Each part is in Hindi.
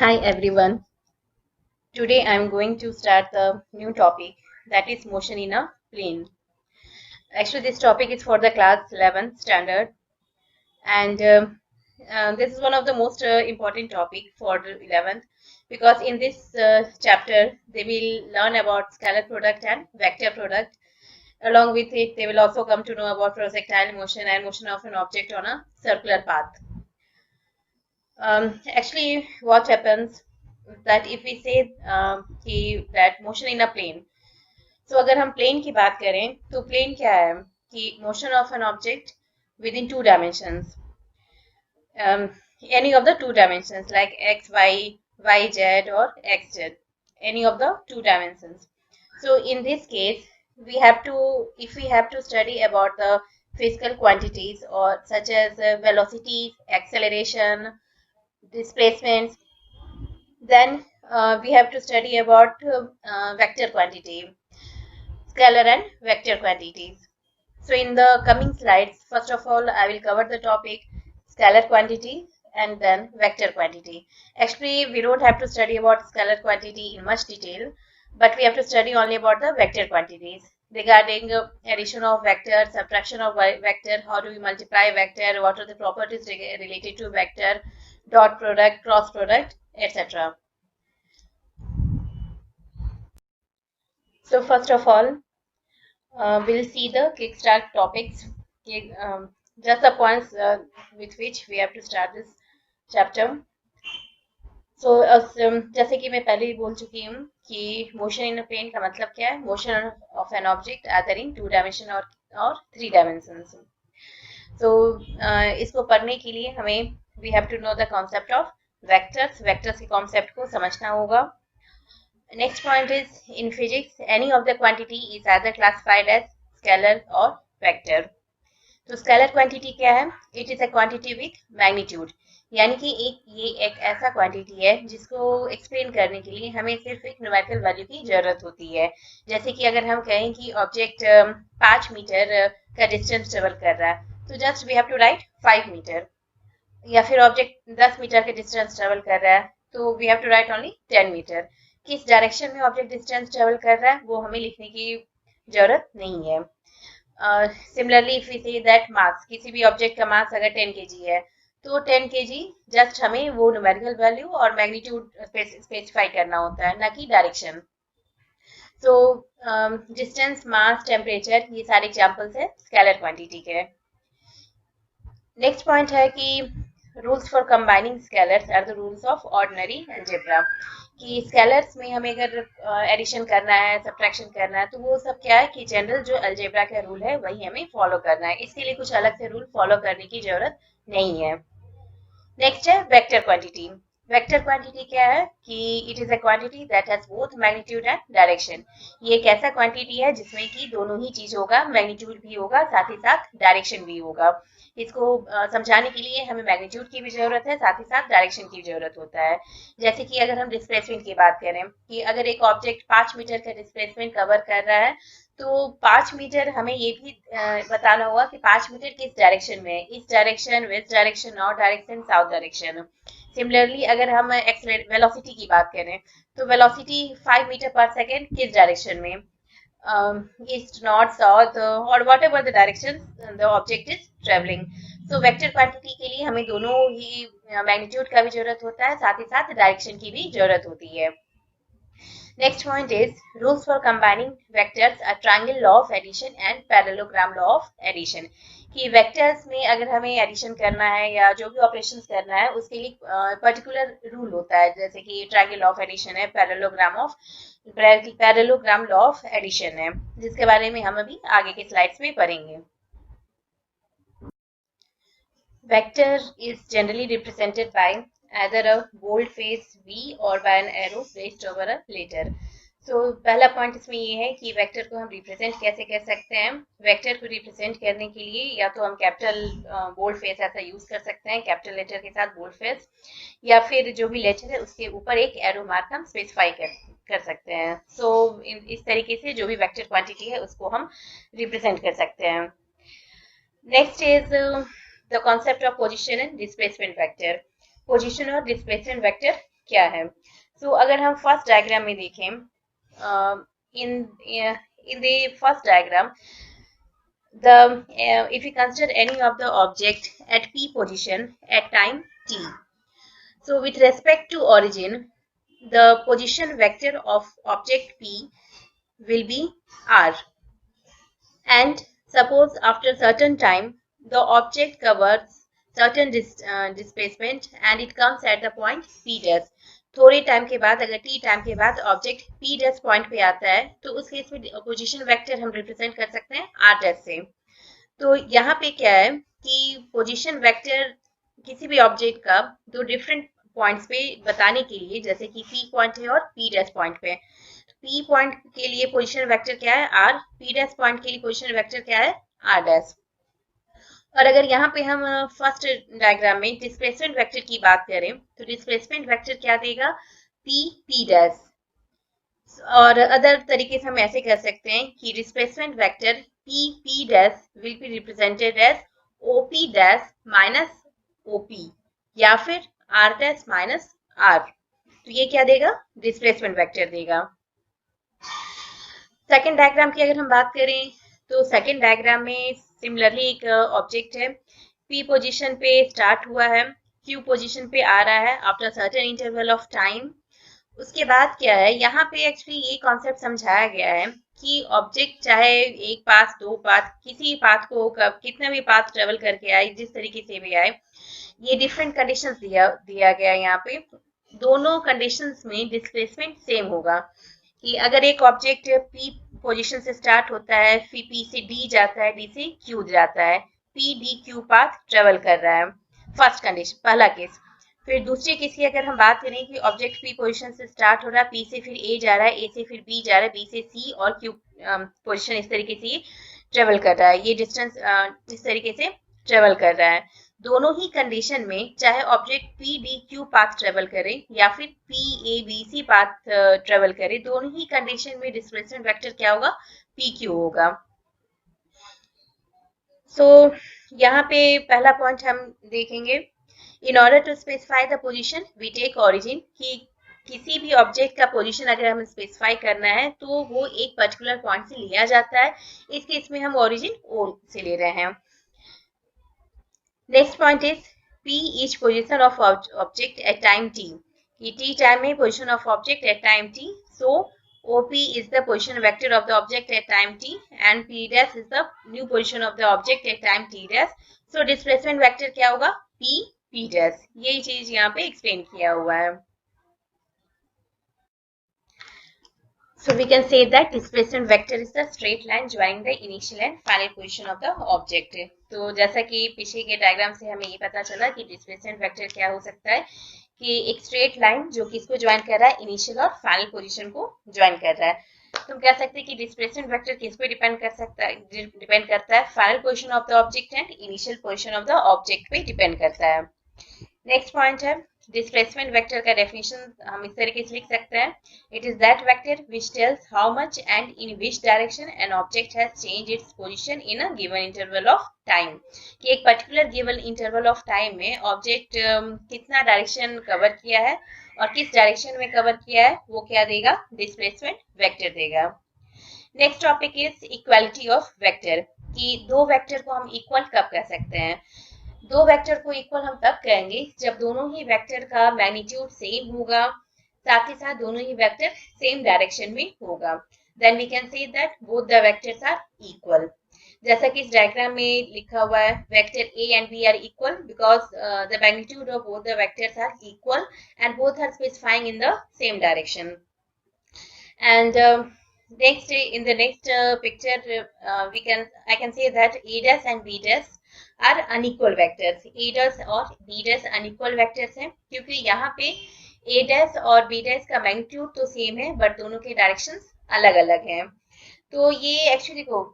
Hi everyone. Today I am going to start the new topic that is motion in a plane. Actually, this topic is for the class 11th standard, and this is one of the most important topic for the 11th because in this chapter they will learn about scalar product and vector product. Along with it, they will also come to know about projectile motion and motion of an object on a circular path. Actually, what happens that if we say that motion in a plane, तो अगर हम प्लेन की बात करें तो प्लेन क्या है कि motion of an object with in to dimensions any of the two dimensions like x y y z or x z, any of the two dimensions. So in this case we have to, if we have to study about the physical quantities or such as velocity, acceleration, displacements, then we have to study about vector quantity, scalar and vector quantities. So in the coming slides, first of all, I will cover the topic scalar quantity and then vector quantity. Actually, we don't have to study about scalar quantity in much detail, but we have to study only about the vector quantities regarding addition of vector, subtraction of vector, how do we multiply vector, what are the properties related to vector, dot product, cross product, etc. So first of all, we'll see the kickstart topics, just the points with which we have to start this chapter. So जैसे कि मैं पहले ही बोल चुकी हूँ कि मोशन इन प्लेन का मतलब क्या है, motion of an object other in two dimension और थ्री डायमेंशंस. तो इसको पढ़ने के लिए हमें we have to know the concept of vectors. Vectors के कॉन्सेप्ट को समझना होगा. Next point is, in physics, any of the quantity is either classified as scalar or vector. तो स्केलर क्वांटिटी क्या है? It is a quantity with magnitude, यानी कि ये एक ऐसा क्वांटिटी है जिसको एक्सप्लेन करने के लिए हमें सिर्फ एक न्यूमेरिकल वैल्यू की जरूरत होती है. जैसे कि अगर हम कहें कि ऑब्जेक्ट 5 मीटर का डिस्टेंस ट्रेवल कर रहा है तो just we have to write 5 metre. या फिर ऑब्जेक्ट 10 मीटर के डिस्टेंस ट्रेवल कर रहा है तो we have to write only 10 metre. किस डायरेक्शन में ऑब्जेक्ट डिस्टेंस ट्रेवल कर रहा है वो हमें लिखने की जरूरत नहीं है. Similarly if we say that mass, किसी भी ऑब्जेक्ट का मास अगर 10 kg है तो 10 kg जस्ट हमें वो न्यूमेरिकल वैल्यू और मैग्नीट्यूड स्पेसिफाई करना होता है, ना कि direction. So distance, mass, temperature, ये सारे एग्जांपल्स है स्केलर क्वांटिटी के. नेक्स्ट पॉइंट है कि rules for combining scalars are the rules of ordinary algebra. कि स्केलर्स में हमें अगर एडिशन करना है, सब्ट्रैक्शन करना है, तो वो सब क्या है कि जनरल जो अलजेब्रा का रूल है वही हमें फॉलो करना है. इसके लिए कुछ अलग से रूल फॉलो करने की जरूरत नहीं है. नेक्स्ट है वेक्टर क्वांटिटी. वेक्टर क्वांटिटी क्या है कि it is a quantity that has both magnitude and direction. ये एक ऐसा क्वांटिटी है जिसमें कि दोनों ही चीज होगा, मैग्नीट्यूड भी होगा, साथ ही साथ डायरेक्शन भी होगा. इसको समझाने के लिए हमें मैग्नीट्यूड की भी जरूरत है, साथ ही साथ डायरेक्शन की जरूरत होता है. जैसे कि अगर हम डिस्प्लेसमेंट की बात करें कि अगर एक ऑब्जेक्ट 5 मीटर का डिस्प्लेसमेंट कवर कर रहा है तो 5 मीटर हमें ये भी बताना होगा कि 5 मीटर किस डायरेक्शन में है. East direction, west direction, north direction, south direction. Similarly अगर हम वेलोसिटी की बात करें तो वेलोसिटी 5 मीटर पर सेकेंड किस डायरेक्शन में, ईस्ट, नॉर्थ, साउथ और what ever the direction the object is travelling. So vector quantity के लिए हमें दोनों ही मैग्नीट्यूड का भी जरूरत होता है, साथ ही साथ डायरेक्शन की भी जरूरत होती है. Next point is rules for combining vectors, a triangle law of addition and parallelogram law of addition. कि वेक्टर्स में अगर हमें एडिशन करना है या जो भी ऑपरेशंस करना है उसके लिए पर्टिकुलर रूल होता है, जैसे कि ट्रायंगल लॉ ऑफ एडिशन है, पैरेललोग्राम लॉ ऑफ एडिशन है, जिसके बारे में हम अभी आगे के स्लाइड्स में पढ़ेंगे. Vector is generally represented by either a bold-faced V or by an arrow placed over a letter. So पहला पॉइंट इसमें ये है कि वेक्टर को हम रिप्रेजेंट कैसे कर सकते हैं. वेक्टर को रिप्रेजेंट करने के लिए या तो हम कैपिटल बोल्ड फेस ऐसा यूज कर सकते हैं, कैपिटल लेटर के साथ बोल्ड फेस, या फिर जो भी लेटर है उसके ऊपर एक एरो मार्क हम स्पेसिफाई कर सकते हैं. सो इस तरीके से जो भी वेक्टर क्वांटिटी है उसको हम रिप्रेजेंट कर सकते हैं. Next is the concept of position and displacement vector. Position और डिस्प्लेसमेंट वेक्टर क्या है। सो अगर हम फर्स्ट डायग्राम में देखें, in the first diagram, the if we consider any of the object at p position at time t, so with respect to origin, the position vector of object p will be r, and suppose after certain time the object covers certain displacement and it comes at the point p dash, थोड़े टाइम के बाद, अगर t टाइम के बाद ऑब्जेक्ट p डैश पॉइंट पे आता है, तो उस केस में पोजीशन वेक्टर हम रिप्रेजेंट कर सकते हैं r डैश से। तो यहाँ पे क्या है कि पोजीशन वेक्टर किसी भी ऑब्जेक्ट का दो डिफरेंट पॉइंट्स पे बताने के लिए, जैसे कि p पॉइंट है और p डैश पॉइंट पे, p पॉइंट के लिए पोजीशन वेक्टर क्या है r, p डैश पॉइंट के लिए पोजीशन वेक्टर क्या है r डैश। और अगर यहाँ पे हम फर्स्ट डायग्राम में डिस्प्लेसमेंट वेक्टर की बात करें, तो डिस्प्लेसमेंट वेक्टर क्या देगा, p डैश। और अदर तरीके से हम ऐसे कर सकते हैं कि displacement vector p dash will be represented as op dash minus op, या फिर r डैश माइनस r। तो ये क्या देगा, डिस्प्लेसमेंट वेक्टर देगा। सेकेंड डायग्राम की अगर हम बात करें, तो सेकेंड डायग्राम में सिमिलरली एक ऑब्जेक्ट है, p पोजीशन पे स्टार्ट हुआ है, q पोजीशन पे आ रहा है after certain interval of time. उसके बाद क्या है, यहाँ पे एक्चुअली ये कॉन्सेप्ट समझाया गया है कि ऑब्जेक्ट चाहे एक पाथ, दो पाथ, किसी पाथ को कितना भी पाथ ट्रेवल करके आए, जिस तरीके से भी आए, ये डिफरेंट कंडीशंस दिया गया है। यहाँ पे दोनों कंडीशंस में डिस्प्लेसमेंट सेम होगा, कि अगर एक ऑब्जेक्ट p पोजीशन से स्टार्ट होता है, फिर p से d जाता है, d से q जाता है, p d q path travel कर रहा है, फर्स्ट कंडीशन, पहला केस। फिर दूसरे केस की अगर हम बात करें कि ऑब्जेक्ट p पोजीशन से स्टार्ट हो रहा है, p से फिर a जा रहा है, a से फिर b जा रहा है, b से c और q पोजीशन इस तरीके से ट्रेवल कर रहा है, ये डिस्टेंस इस तरीके से ट्रेवल कर रहा है। दोनों ही कंडीशन में चाहे object p d q path travel करे या फिर p a b c path travel करे, दोनों ही कंडीशन में डिस्प्लेसमेंट वेक्टर क्या होगा, p q होगा। सो यहाँ पे पहला पॉइंट हम देखेंगे, in order to specify the position we take origin, कि किसी भी ऑब्जेक्ट का पोजीशन अगर हमें स्पेसिफाई करना है तो वो एक पर्टिकुलर पॉइंट से लिया जाता है, इस केस में हम ओरिजिन o से ले रहे हैं। Next point is p each position of object at time t, कि t टाइम में position of object at time t, so op is the position vector of the object at time t and p dash is the new position of the object at time t dash, so displacement vector क्या होगा, p dash। यही चीज यहाँ पे एक्सप्लेन किया हुआ है। So we can say that displacement vector is the straight line joining the initial and final position of the object। तो जैसा कि पीछे के डायग्राम से हमें ये पता चला कि डिस्प्लेसमेंट वेक्टर क्या हो सकता है, कि एक स्ट्रेट लाइन जो कि इसको ज्वाइन कर रहा है, इनिशियल और फाइनल पोजीशन को ज्वाइन कर रहा है। तो हम कह सकते हैं कि डिस्प्लेसमेंट वेक्टर किस पे डिपेंड कर सकता है, डिपेंड करता है final position of the object and initial position of the object पे डिपेंड करता है। नेक्स्ट पॉइंट है, डिस्प्लेसमेंट वेक्टर का डेफिनेशन हम इस तरीके से लिख सकते हैं, it is that vector which tales how much and in which direction an object has change its position in a given interval of time, कि एक particular given interval of time में ऑब्जेक्ट कितना डायरेक्शन कवर किया है और किस डायरेक्शन में कवर किया है, वो क्या देगा, डिस्प्लेसमेंट वेक्टर देगा। Next topic is equality of vector, कि दो वेक्टर को हम इक्वल कब कर सकते हैं। दो वेक्टर को इक्वल हम तब करेंगे जब दोनों ही वेक्टर का मैग्नीट्यूड सेम होगा, साथ ही साथ दोनों ही वेक्टर सेम डायरेक्शन में होगा, then we can say that both the vectors are equal. जैसा कि इस डायग्राम में लिखा हुआ है, vector a and b are equal because the magnitude of both the vectors are equal and both are specifying in the same direction. And next, in the next picture, I can say that a dash and b dash are unequal vectors। a dash और b dash unequal vectors हैं, क्योंकि यहाँ पे a dash और b dash का मैग्नीट्यूड तो सेम है बट दोनों के डायरेक्शंस अलग अलग हैं। तो ये एक्चुअली को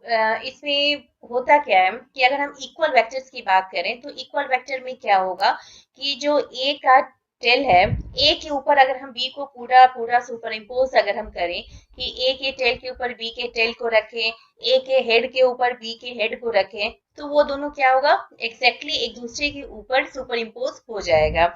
इसमें होता क्या है कि अगर हम इक्वल वेक्टर्स की बात करें तो इक्वल वेक्टर में क्या होगा कि जो a का टेल है, ए के ऊपर अगर हम बी को पूरा पूरा सुपर इम्पोज अगर हम करें कि ए के टेल के ऊपर बी के टेल को रखें, ए के हेड के ऊपर बी के हेड को रखें, तो वो दोनों क्या होगा, एग्जैक्टली एक दूसरे के ऊपर सुपर इम्पोज हो जाएगा।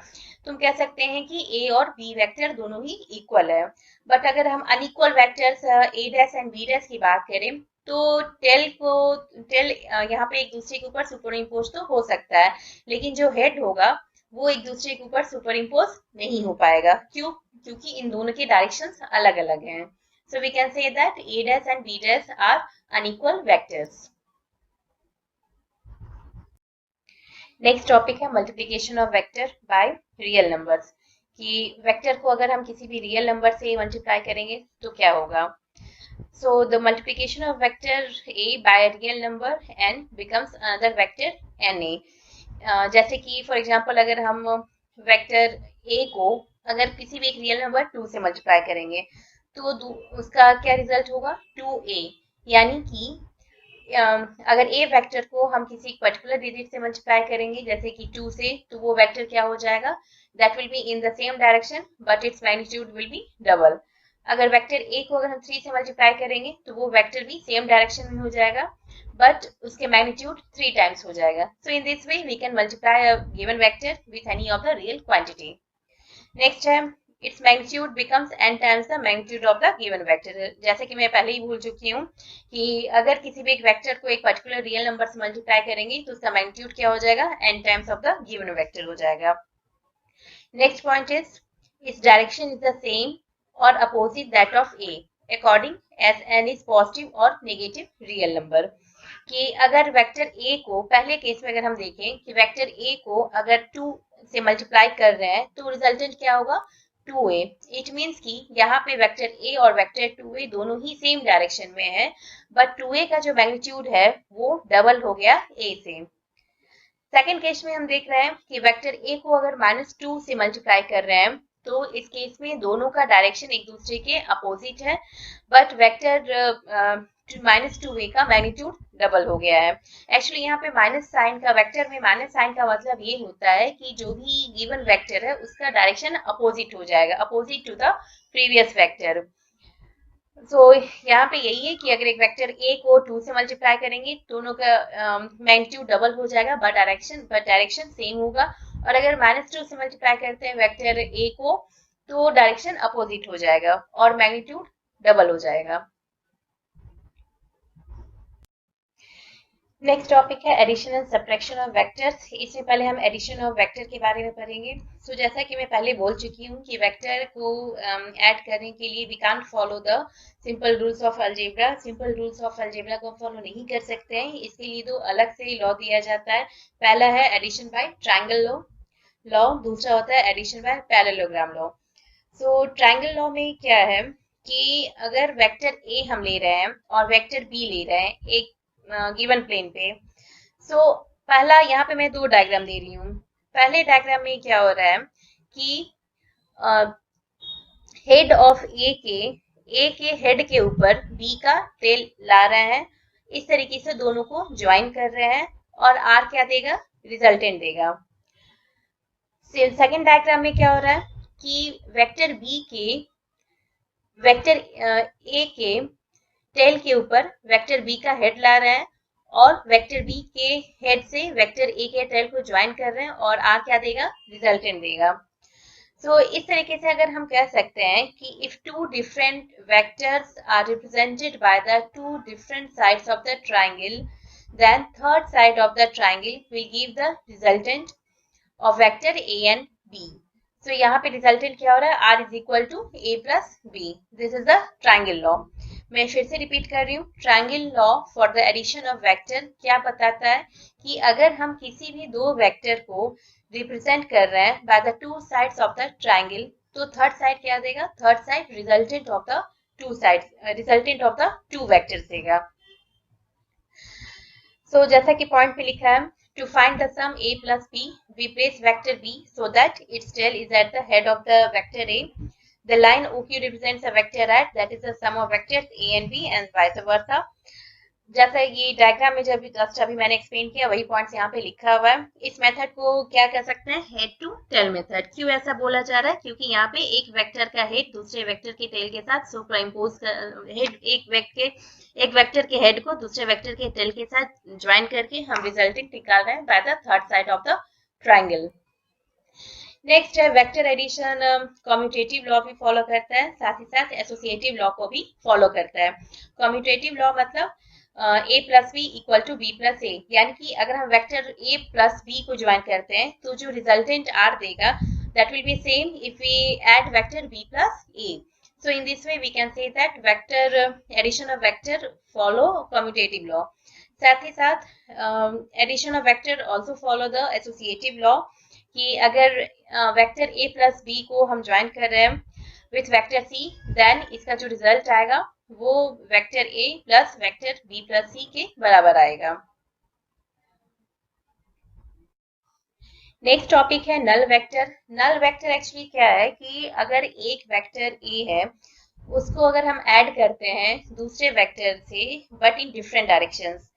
तुम कह सकते हैं कि ए और बी वेक्टर दोनों ही इक्वल है। बट अगर हम unequal vectors A dash and B dash की बात करें, तो टेल यहाँ पे एक दूसरे के ऊपर सुपर इम्पोज तो हो सकता है, लेकिन जो हेड होगा वो एक दूसरे के ऊपर सुपर इम्पोज नहीं हो पाएगा। क्यों? क्योंकि इन दोनों के डायरेक्शंस अलग अलग हैं। So we can say that a dash and b dash are unequal vectors. Next topic है multiplication of vector by real numbers, कि वेक्टर को अगर हम किसी भी रियल नंबर से मल्टीप्लाई करेंगे तो क्या होगा। So the multiplication of vector a by a real number n becomes another vector na. जैसे कि फॉर एग्जांपल अगर हम वेक्टर a को अगर किसी भी एक रियल नंबर 2 से मल्टीप्लाई करेंगे तो उसका क्या रिजल्ट होगा, 2a। यानी कि अगर a वेक्टर को हम किसी पर्टिकुलर डिजिट से मल्टीप्लाई करेंगे जैसे कि 2 से, तो वो वेक्टर क्या हो जाएगा, that will be in the same direction but its magnitude will be double. अगर वेक्टर a को अगर हम 3 से मल्टीप्लाई करेंगे तो वो वेक्टर भी सेम डायरेक्शन में हो जाएगा बट उसके मैग्नीट्यूड 3 टाइम्स हो जाएगा। So in this way we can multiply a given vector with any of the real quantity. Next है its magnitude becomes n times the magnitude of the given vector. जैसे कि मैं पहले ही भूल चुकी हूँ कि अगर किसी भी एक वेक्टर को एक पर्टिकुलर रियल नंबर से मल्टीप्लाई करेंगे तो उसका मैग्नीट्यूड क्या हो जाएगा, n times of the given vector हो जाएगा। Next point is its direction is the same or opposite that of a according as n is positive or negative real number। कि अगर वेक्टर a को पहले केस में अगर हम देखें कि वेक्टर a को अगर 2 से मल्टीप्लाई कर रहे हैं तो रिजल्टेंट क्या होगा, 2a। इट मींस कि यहाँ पे वेक्टर a और वेक्टर 2a दोनों ही सेम डायरेक्शन में है बट 2a का जो मैग्नीट्यूड है वो डबल हो गया a से। सेकेंड केस में हम देख रहे हैं कि वेक्टर a को अगर -2 से मल्टीप्लाई कर रहे हैं तो इस केस में दोनों का डायरेक्शन एक दूसरे के अपोजिट है बट वेक्टर -2a का मैग्नीट्यूड डबल हो गया है। एक्चुअली यहाँ पे माइनस साइन का, वेक्टर में माइनस साइन का मतलब ये होता है कि जो भी गिवन वेक्टर है उसका डायरेक्शन अपोजिट हो जाएगा, opposite to the previous vector. So यहाँ पे यही है कि अगर एक वेक्टर a को 2 से मल्टीप्लाई करेंगे दोनों का मैग्नीट्यूड डबल हो जाएगा बट डायरेक्शन सेम होगा, और अगर -2 से मल्टीप्लाई करते हैं वेक्टर a को तो डायरेक्शन अपोजिट हो जाएगा और मैग्नीट्यूड डबल हो जाएगा। नेक्स्ट टॉपिक है addition and subtraction of vectors. इसमें पहले हम एडिशन ऑफ वेक्टर के बारे में पढ़ेंगे। सो जैसा कि मैं पहले बोल चुकी हूँ कि वेक्टर को ऐड करने के लिए we can't follow the simple rules of algebra. Simple rules of algebra को हम फॉलो नहीं कर सकते हैं, इसके लिए दो अलग से लॉ दिया जाता है। पहला है एडिशन बाय ट्रायंगल लॉ, दूसरा होता है एडिशन बाय पैरेललोग्राम लॉ। सो ट्रायंगल लॉ में क्या है कि अगर वेक्टर a हम ले रहे हैं और वेक्टर b ले रहे हैं एक गिवन प्लेन पे, सो पहला यहाँ पे मैं दो डायग्राम दे रही हूँ। पहले डायग्राम में क्या हो रहा है कि हेड ऑफ ए के हेड के ऊपर बी का टेल ला रहे हैं, इस तरीके से दोनों को ज्वाइन कर रहे हैं और आर क्या देगा, रिजल्टेंट देगा। सेकेंड डायग्राम में क्या हो रहा है कि वेक्टर बी के वेक्टर ए के टेल के ऊपर वेक्टर बी का हेड ला रहे हैं और वेक्टर बी के हेड से वेक्टर ए के टेल को ज्वाइन कर रहे हैं और आर क्या देगा, रिजल्टेंट देगा। सो इस तरीके से अगर हम कह सकते हैं कि if two different vectors are represented by the two different sides of the triangle, then third side of the triangle will give the resultant of vector A and B. So यहाँ पे रिजल्टेंट क्या हो रहा है, R is equal to A plus B. This is the triangle law. मैं फिर से रिपीट कर रही हूँ, triangle law for the addition of vector क्या बताता है कि अगर हम किसी भी दो वेक्टर को रिप्रेजेंट कर रहे हैं bye the two sides of the triangle, तो थर्ड साइड क्या देगा, third side resultant of the two sides, resultant of the two vectors देगा। सो जैसा कि पॉइंट पे लिखा है, to find the sum a plus b, we place vector b so that its tail is at the head of the vector a. The line OQ represents a vector at, that is the sum of vectors a and b and vice versa. जैसा ये डायग्राम में जब जस्ट अभी मैंने एक्सप्लेन किया वही पॉइंट्स यहाँ पे लिखा हुआ है। इस मेथड को क्या कह सकते हैं, हेड टू टेल मेथड। क्यों ऐसा बोला जा रहा है, क्योंकि यहाँ पे एक वेक्टर का हेड दूसरे वेक्टर के टेल के साथ सुपरइम्पोज हेड एक वेक्टर के हेड को दूसरे वेक्टर के टेल के साथ ज्वाइन करके हम रिजल्टेंट निकाल रहे हैं by the third side of the triangle. Next है वेक्टर एडिशन, कम्यूटेटिव लॉ भी फॉलो करता है, साथ ही साथ एसोसिएटिव लॉ को भी फॉलो करता है। कम्यूटेटिव लॉ मतलब a plus B equal to B plus A, यानी कि अगर हम वेक्टर a प्लस बी को ज्वाइन करते हैं तो जो रिजल्टेंट r देगा that will be same if we add vector b plus a. So in this way we can say that vector addition of vector follow commutative law. साथ ही साथ addition of vector also follow the associative law, कि अगर वेक्टर a प्लस बी को हम ज्वाइन कर रहे हैं विथ वेक्टर c, देन इसका जो रिजल्ट आएगा वो vector a plus vector b plus c के बराबर आएगा। नेक्स्ट टॉपिक है null vector. Null vector actually क्या है कि अगर एक वेक्टर a है उसको अगर हम ऐड करते हैं दूसरे वेक्टर से but in different directions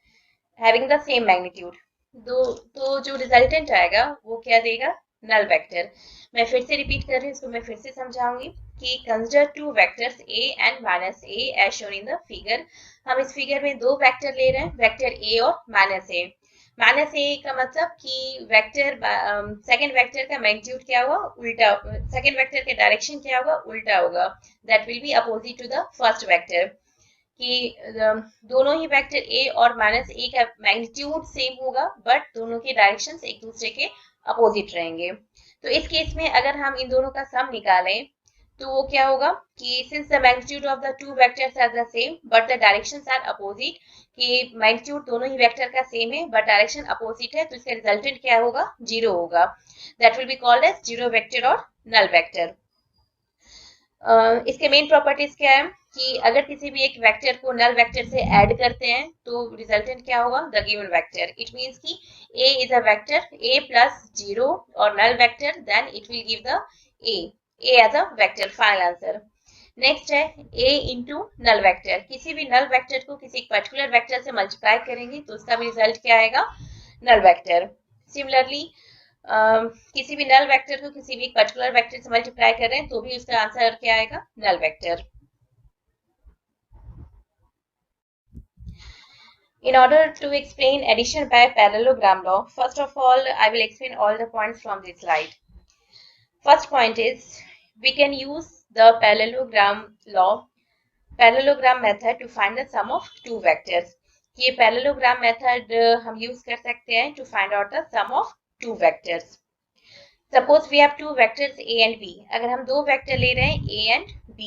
having the same magnitude, तो जो रिजल्टेंट आएगा वो क्या देगा, नल वेक्टर। मैं फिर से रिपीट कर रही हूँ, इसको मैं फिर से समझाऊंगी कि consider two vectors a and minus a as shown in the figure. हम इस फिगर में दो वेक्टर ले रहे हैं, वेक्टर a और माइनस a। माइनस a का मतलब कि वेक्टर सेकंड वेक्टर का मैग्नीट्यूड क्या होगा, उल्टा, सेकंड वेक्टर का डायरेक्शन क्या होगा, उल्टा होगा, that will be opposite to the first vector. कि दोनों ही वेक्टर a और माइनस a का मैग्नीट्यूड सेम होगा बट दोनों के डायरेक्शंस एक दूसरे के अपोजिट रहेंगे। तो इस केस में अगर हम इन दोनों का सम निकालें तो वो क्या होगा कि since the magnitude of the two vectors are the same but the directions are opposite, कि मैग्नीट्यूड दोनों ही वेक्टर का सेम है बट डायरेक्शन अपोजिट है, तो इसका रिजल्टेंट क्या होगा, जीरो होगा। That will be called as zero vector और नल वेक्टर। इसके मेन प्रॉपर्टीज क्या है कि अगर किसी भी एक वेक्टर को नल वेक्टर से ऐड करते हैं तो रिजल्टेंट क्या होगा, the given vector. It means कि a is a vector a plus zero और null vector, then it will give the a as a vector, final answer. Next है a इंटू नल वेक्टर। किसी भी नल वेक्टर को किसी पर्टिकुलर वेक्टर से मल्टीप्लाई करेंगे तो उसका भी रिजल्ट क्या आएगा, नल वेक्टर। सिमिलरली किसी भी नल वेक्टर को किसी भी पर्टिकुलर वेक्टर से मल्टीप्लाई कर रहे हैं तो भी उसका आंसर क्या आएगा, null vector. In order to explain addition by parallelogram law, first of all, I will explain all the points from this slide. First point is we can use the parallelogram method to find the sum of two vectors. ये parallelogram method हम use कर सकते हैं to find out the sum of two vectors. Suppose we have two vectors a and b. अगर हम दो वेक्टर ले रहे हैं a and b,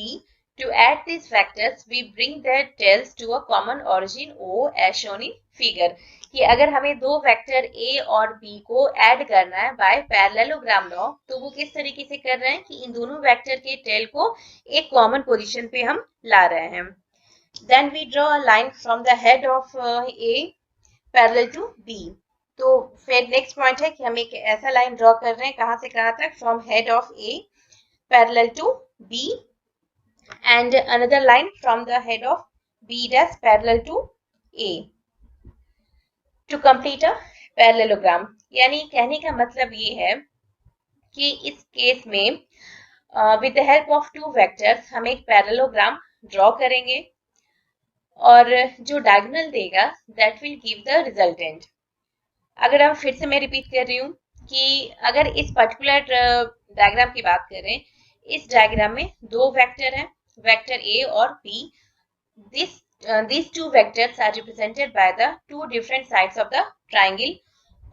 to add these vectors we bring their tails to a common origin o as shown in figure. कि अगर हमें दो वेक्टर a और b को ऐड करना है बाय पैरेललोग्राम लॉ तो वो किस तरीके से कर रहे हैं कि इन दोनों वेक्टर के टेल को एक कॉमन पोजीशन पे हम ला रहे हैं। Then we draw a line from the head of a parallel to b. तो फिर नेक्स्ट पॉइंट है कि हम एक ऐसा लाइन ड्रॉ कर रहे हैं कहां से कहां तक, from head of A parallel to B and another line from the head of B dash parallel to A to complete a parallelogram. यानी कहने का मतलब ये है कि इस केस में with the help of two vectors हम एक पैरेललोग्राम ड्रॉ करेंगे और जो डायगोनल देगा that will give the resultant. अगर हम फिर से मैं रिपीट कर रही हूँ कि अगर इस पर्टिकुलर डायग्राम की बात करें, इस डायग्राम में दो वेक्टर हैं, वेक्टर a और b। these two vectors are represented by the two different sides of the triangle,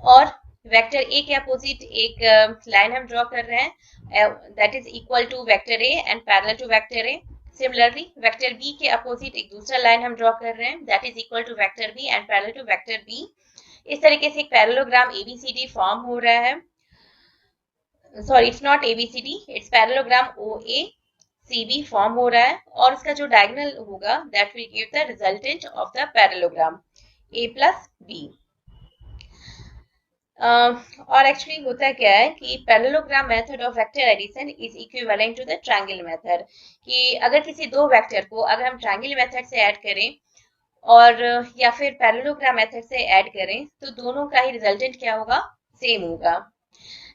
और वेक्टर a के अपोजिट एक लाइन हम ड्रॉ कर रहे हैं that is equal to vector a and parallel to vector a। Similarly vector b के अपोजिट एक दूसरा लाइन हम ड्रॉ कर रहे हैं that is equal to vector b and parallel to vector b। इस तरीके से एक पैरेललोग्राम ABCD फॉर्म हो रहा है। Sorry, it's not ABCD, it's parallelogram OACB form हो रहा है और उसका जो डायगोनल होगा that will give the resultant of the parallelogram A plus B। और एक्चुअली होता क्या है कि parallelogram method of vector addition is equivalent to the triangle method. कि अगर किसी दो वेक्टर को अगर हम ट्रायंगल मेथड से ऐड करें और या फिर पैरेललोग्राम मेथड से ऐड करें तो दोनों का ही रिजल्टेंट क्या होगा, सेम होगा।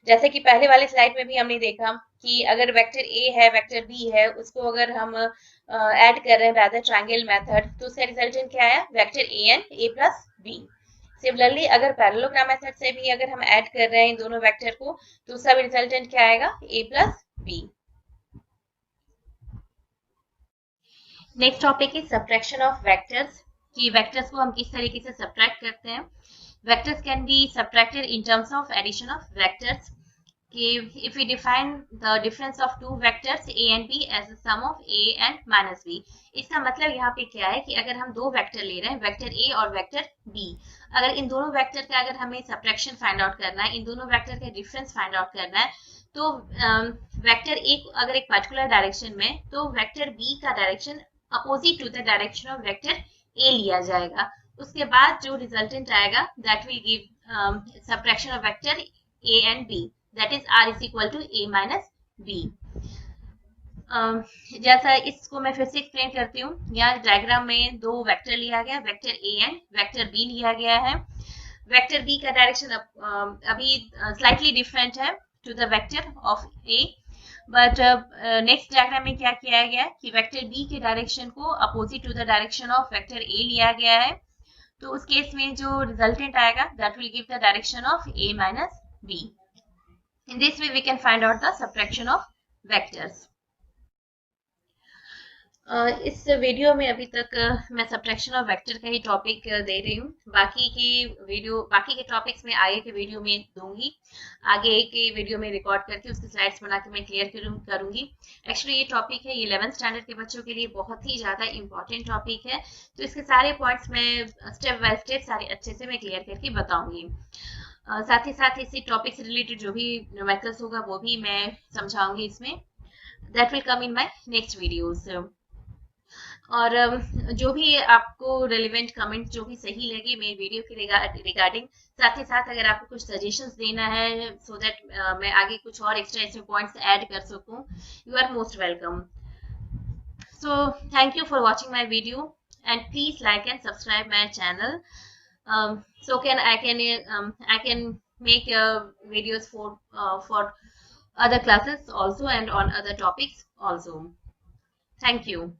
जैसे कि पहले वाले स्लाइड में भी हमने देखा कि अगर वेक्टर ए है वेक्टर बी है, उसको अगर हम ऐड कर रहे हैं बाय द ट्रायंगल मेथड, तो उसका रिजल्टेंट क्या आया, vector A and A plus B. Similarly अगर पैरेललोग्राम मेथड से भी अगर हम ऐड कर रहे हैं इन दोनों वेक्टर को, तो उसका भी रिजल्टेंट क्या आएगा, A plus B. Next topic is subtraction of vectors, कि वेक्टर्स को हम किस तरीके से सब्ट्रैक्ट करते हैं। Vectors can be subtracted in terms of addition of vectors, कि if we define the difference of two vectors a and b as the sum of a and minus b, इसका मतलब यहाँ पे क्या है कि अगर हम दो वेक्टर ले रहे हैं, वेक्टर a और वेक्टर b, अगर इन दोनों वेक्टर का अगर हमें सब्ट्रैक्शन फाइंड आउट करना है, इन दोनों वेक्टर का डिफरेंस फाइंड आउट करना है, तो वेक्टर a अगर एक पर्टिकुलर डायरेक्शन में, तो वेक्टर b का direction opposite to the direction of vector a लिया जाएगा। उसके बाद जो रिजल्टेंट आएगा that will give subtraction of vector a and b, that is r is equal to a minus b। जैसा इसको मैं फिर से एक्सप्लेन करती हूँ। यहाँ डायग्राम में दो वेक्टर लिया गया, vector a and vector b लिया गया है। वेक्टर b का डायरेक्शन अभी स्लाइटली डिफरेंट है to the vector of a, but next diagram में क्या किया गया है कि वेक्टर b के डायरेक्शन को opposite to the direction of vector a लिया गया है। तो उस केस में जो रिजल्टेंट आएगा that will give the direction of a minus b। In this way we can find out the subtraction of vectors। इस वीडियो में अभी तक मैं सब्ट्रैक्शन ऑफ वेक्टर का ही टॉपिक दे रही हूँ। बाकी के टॉपिक्स में आगे के वीडियो में दूंगी। आगे के वीडियो में रिकॉर्ड करके उसकी स्लाइड्स बना के मैं क्लियर करूंगी। एक्चुअली ये टॉपिक है, ये 11th स्टैंडर्ड के बच्चों के लिए बहुत ही ज़्यादा इंपॉर्टेंट टॉपिक है, तो इसके सारे पॉइंट्स में स्टेप बाय स्टेप सारे अच्छे से मैं क्लियर करके बताऊंगी। साथ ही साथ इसी टॉपिक से रिलेटेड जो भी न्यूमेरिकल्स होगा वो भी मैं समझाऊंगी इसमें, that will come in my next videos. और जो भी आपको रेलिवेंट कमेंट जो भी सही लगे मेरी वीडियो के रिगार्डिंग, साथ ही साथ अगर आपको कुछ सजेशंस देना है सो दैट मैं आगे कुछ और एक्स्ट्रा इसमें पॉइंट्स ऐड कर सकूं, you are most welcome. So thank you for watching my video and please like and subscribe my channel, so I can make videos for other classes also and on other topics also. Thank you.